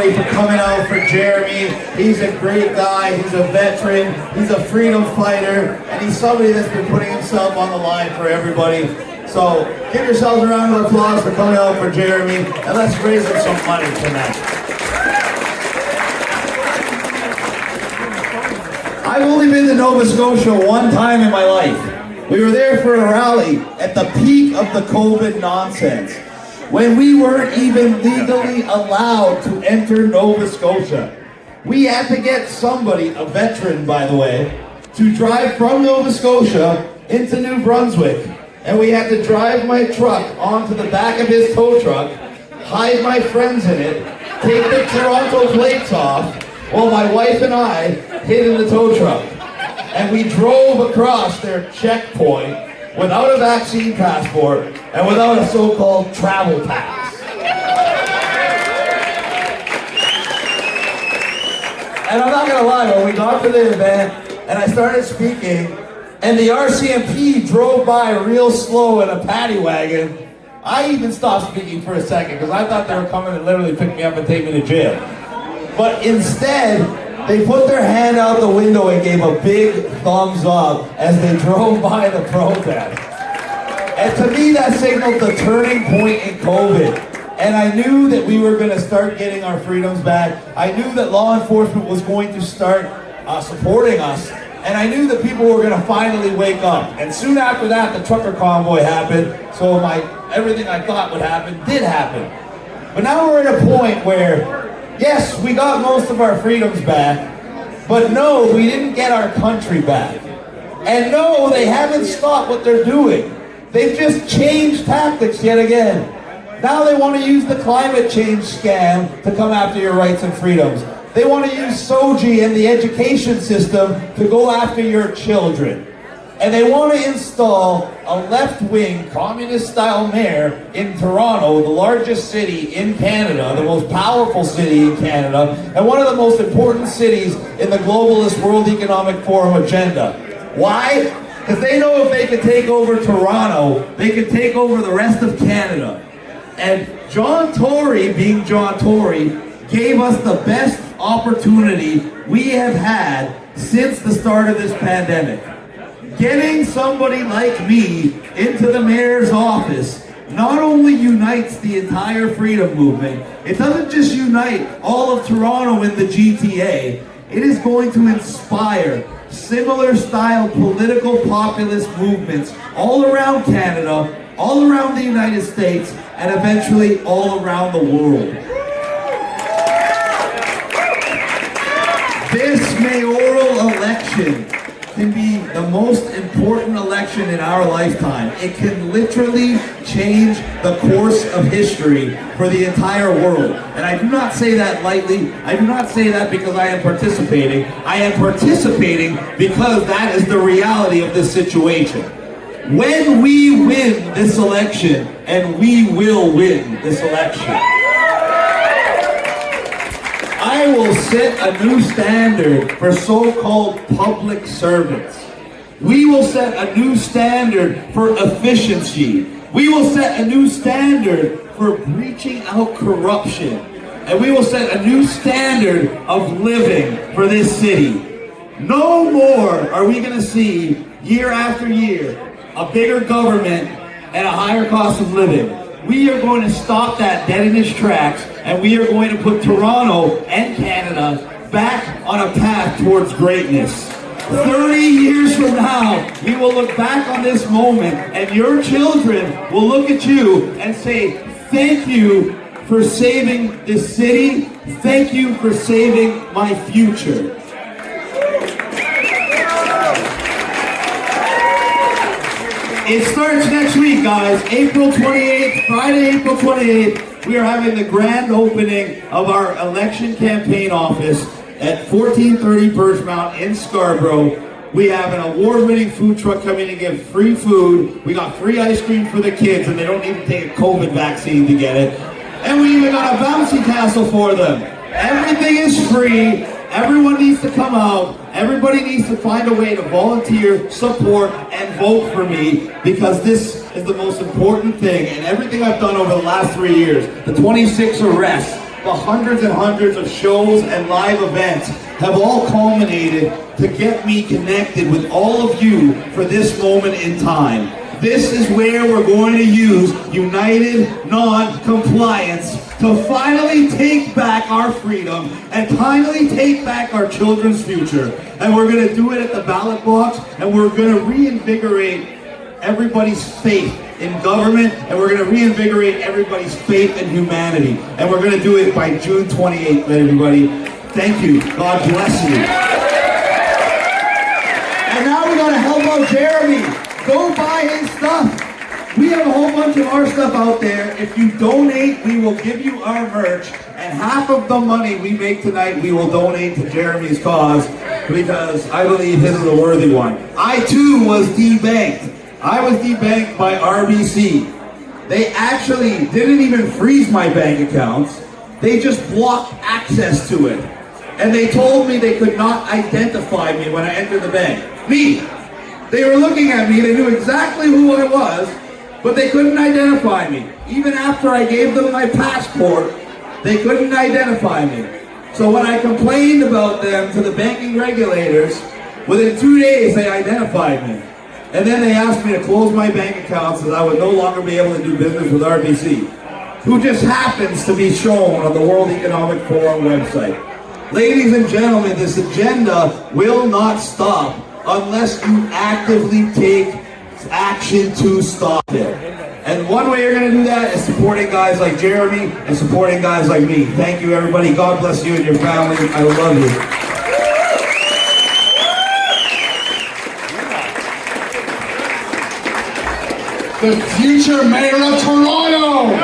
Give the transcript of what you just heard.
everybody for coming out for Jeremy. He's a great guy, he's a veteran, he's a freedom fighter, and he's somebody that's been putting himself on the line for everybody. So give yourselves a round of applause for coming out for Jeremy, and let's raise him some money tonight. I've only been to Nova Scotia one time in my life. We were there for a rally at the peak of the COVID nonsense, when we weren't even legally allowed to enter Nova Scotia. We had to get somebody, a veteran by the way, to drive from Nova Scotia into New Brunswick. And we had to drive my truck onto the back of his tow truck, hide my friends in it, take the Toronto plates off, while my wife and I hid in the tow truck. And we drove across their checkpoint without a vaccine passport and without a so-called travel pass. And I'm not gonna lie, when we got to the event and I started speaking, and the RCMP drove by real slow in a paddy wagon, I even stopped speaking for a second because I thought they were coming to literally pick me up and take me to jail. But instead, they put their hand out the window and gave a big thumbs up as they drove by the protest. And to me, that signaled the turning point in COVID. And I knew that we were going to start getting our freedoms back. I knew that law enforcement was going to start supporting us. And I knew that people were going to finally wake up. And soon after that, the trucker convoy happened. So everything I thought would happen did happen. But now we're at a point where, yes, we got most of our freedoms back, but no, we didn't get our country back. And no, they haven't stopped what they're doing. They've just changed tactics yet again. Now they want to use the climate change scam to come after your rights and freedoms. They want to use SOGI and the education system to go after your children. And they want to install a left-wing, communist-style mayor in Toronto, the largest city in Canada, the most powerful city in Canada, and one of the most important cities in the globalist World Economic Forum agenda. Why? Because they know if they can take over Toronto, they can take over the rest of Canada. And John Tory, being John Tory, gave us the best opportunity we have had since the start of this pandemic. Getting somebody like me into the mayor's office not only unites the entire freedom movement, it doesn't just unite all of Toronto in the GTA, it is going to inspire similar style political populist movements all around Canada, all around the United States, and eventually all around the world. This mayoral election can be the most important election in our lifetime. It can literally change the course of history for the entire world. And I do not say that lightly. I do not say that because I am participating. I am participating because that is the reality of this situation. When we win this election, and we will win this election, I will set a new standard for so-called public servants. We will set a new standard for efficiency. We will set a new standard for reaching out corruption. And we will set a new standard of living for this city. No more are we going to see, year after year, a bigger government and a higher cost of living. We are going to stop that dead in its tracks, and we are going to put Toronto and Canada back on a path towards greatness. 30 years from now, we will look back on this moment, and your children will look at you and say, thank you for saving this city. Thank you for saving my future. It starts next week, guys. April 28th, Friday, April 28th, we are having the grand opening of our election campaign office at 1430 Birchmount in Scarborough. We have an award-winning food truck coming to give free food. We got free ice cream for the kids, and they don't even take a COVID vaccine to get it. And we even got a bouncy castle for them. Everything is free. Everyone needs to come out. Everybody needs to find a way to volunteer, support, and vote for me, because this is the most important thing. And everything I've done over the last 3 years, the 26 arrests, the hundreds and hundreds of shows and live events have all culminated to get me connected with all of you for this moment in time. This is where we're going to use united non-compliance to finally take back our freedom and finally take back our children's future. And we're going to do it at the ballot box, and we're going to reinvigorate everybody's faith in government, and we're going to reinvigorate everybody's faith in humanity. And we're going to do it by June 28th, everybody. Thank you. God bless you. And now we got to help out Jeremy. Go buy his stuff. We have a whole bunch of our stuff out there. If you donate, we will give you our merch, and half of the money we make tonight we will donate to Jeremy's cause, because I believe his is a worthy one. I too was debanked. I was debanked by RBC. They actually didn't even freeze my bank accounts. They just blocked access to it. And they told me they could not identify me when I entered the bank. Me! They were looking at me, they knew exactly who I was, but they couldn't identify me. Even after I gave them my passport, they couldn't identify me. So when I complained about them to the banking regulators, within 2 days they identified me. And then they asked me to close my bank accounts so that I would no longer be able to do business with RBC, who just happens to be shown on the World Economic Forum website. Ladies and gentlemen, this agenda will not stop unless you actively take action to stop it. And one way you're going to do that is supporting guys like Jeremy and supporting guys like me. Thank you, everybody. God bless you and your family. I love you. The future mayor of Toronto.